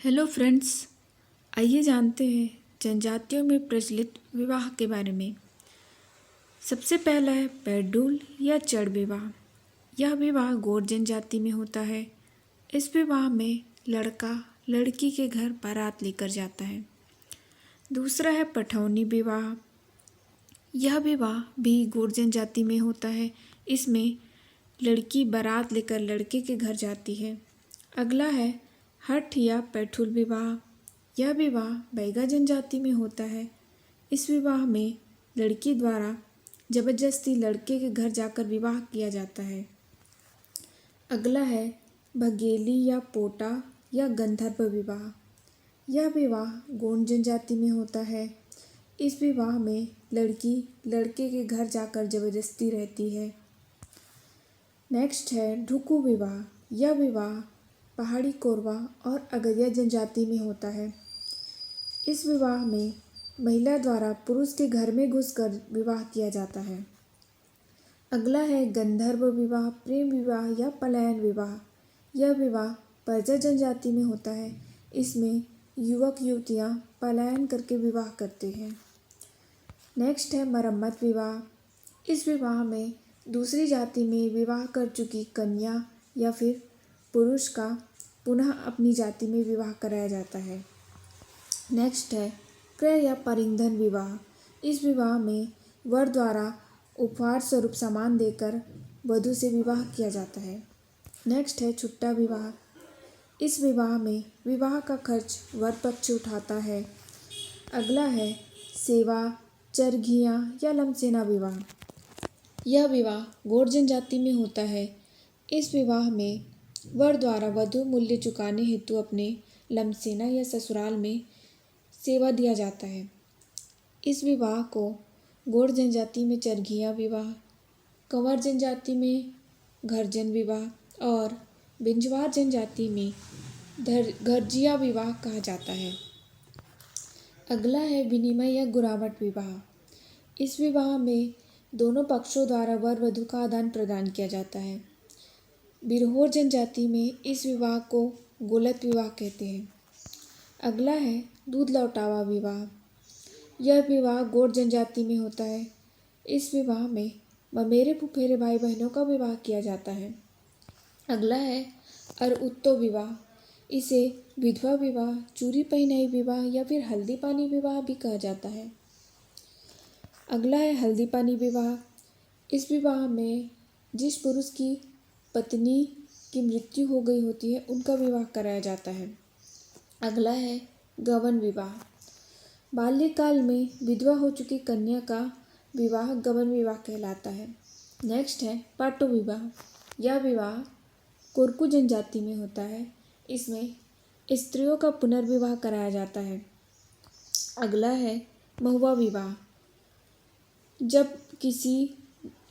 Hello friends, आइए जानते हैं जनजातियों में प्रचलित विवाह के बारे में। सबसे पहला है पैडूल या चड़ विवाह। यह विवाह गौड़ जनजाति में होता है। इस विवाह में लड़का लड़की के घर बारात लेकर जाता है। दूसरा है पठौनी विवाह। यह विवाह भी गौड़ जनजाति में होता है। इसमें लड़की बारात लेकर लड़के के घर जाती है। अगला है हठ या पैठुल विवाह। यह विवाह बैगा जनजाति में होता है। इस विवाह में लड़की द्वारा जबरदस्ती लड़के के घर जाकर विवाह किया जाता है। अगला है भगेली या पोटा या गंधर्व विवाह। यह विवाह गोंड जनजाति में होता है। इस विवाह में लड़की लड़के के घर जाकर जबरदस्ती रहती है। नेक्स्ट है ढुकू विवाह। यह विवाह पहाड़ी कोरवा और अगरिया जनजाति में होता है। इस विवाह में महिला द्वारा पुरुष के घर में घुसकर विवाह किया जाता है। अगला है गंधर्व विवाह, प्रेम विवाह या पलायन विवाह। यह विवाह परजा जनजाति में होता है। इसमें युवक युवतियां पलायन करके विवाह करते हैं। नेक्स्ट है मरम्मत विवाह। इस विवाह में दूसरी जाति में विवाह कर चुकी कन्या या फिर पुरुष का पुनः अपनी जाति में विवाह कराया जाता है। नेक्स्ट है क्रय या परिंधन विवाह। इस विवाह में वर द्वारा उपहार स्वरूप सामान देकर वधू से विवाह किया जाता है। नेक्स्ट है छुट्टा विवाह। इस विवाह में विवाह का खर्च वर पक्ष उठाता है। अगला है सेवा, चरघिया या लमसेना विवाह। यह विवाह गौड़ जनजाति में होता है। इस विवाह में वर द्वारा वधु मूल्य चुकाने हेतु अपने लमसेना या ससुराल में सेवा दिया जाता है। इस विवाह को गौड़ जनजाति में चरघिया विवाह, कंवर जनजाति में घरजन विवाह और बिंजवार जनजाति में घरजिया विवाह कहा जाता है। अगला है विनिमय या गुरावट विवाह। इस विवाह में दोनों पक्षों द्वारा वर वधु का आदान प्रदान किया जाता है। बिरहोर जनजाति में इस विवाह को गोलत विवाह कहते हैं। अगला है दूध लौटावा विवाह। यह विवाह गौड़ जनजाति में होता है। इस विवाह में ममेरे फुफेरे भाई बहनों का विवाह किया जाता है। अगला है अरउत्तो विवाह। इसे विधवा विवाह, चूरी पहनाई विवाह या फिर हल्दी पानी विवाह भी कहा जाता है। अगला है हल्दी पानी विवाह। इस विवाह में जिस पुरुष की पत्नी की मृत्यु हो गई होती है उनका विवाह कराया जाता है। अगला है गवन विवाह। बाल्यकाल में विधवा हो चुकी कन्या का विवाह गवन विवाह कहलाता है। नेक्स्ट है पाटो विवाह। यह विवाह कोरकू जनजाति में होता है। इसमें स्त्रियों का पुनर्विवाह कराया जाता है। अगला है महुआ विवाह। जब किसी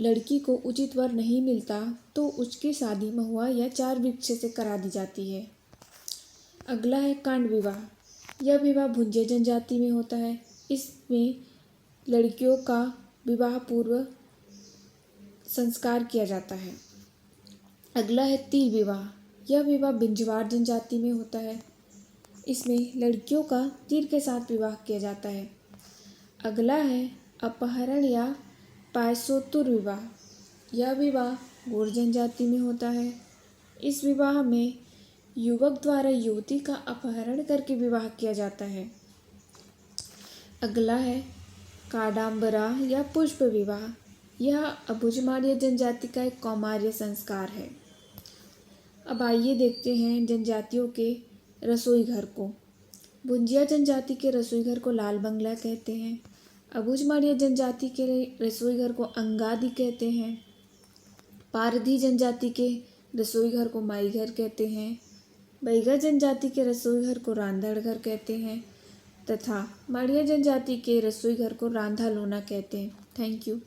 लड़की को उचित वर नहीं मिलता तो उसकी शादी महुआ या चार वृक्ष से करा दी जाती है। अगला है कांड विवाह। यह विवाह भुंजे जनजाति में होता है। इसमें लड़कियों का विवाह पूर्व संस्कार किया जाता है। अगला है तीर विवाह। यह विवाह बिंजवार जनजाति में होता है। इसमें लड़कियों का तीर के साथ विवाह किया जाता है। अगला है अपहरण या पायसोत्तुर विवाह। यह विवाह गौड़ जनजाति में होता है। इस विवाह में युवक द्वारा युवती का अपहरण करके विवाह किया जाता है। अगला है काडाम्बरा या पुष्प विवाह। यह अबुझमाड़िया जनजाति का एक कौमार्य संस्कार है। अब आइए देखते हैं जनजातियों के रसोई घर को। भुंजिया जनजाति के रसोई घर को लाल बंगला कहते हैं। अबुझमाड़िया जनजाति के रसोई घर को अंगादी कहते हैं। पारधी जनजाति के रसोई घर को माई घर कहते हैं। बैगा जनजाति के रसोई घर को रांधड़ घर कहते हैं तथा माड़िया जनजाति के रसोई घर को रांधा लोना कहते हैं। Thank you.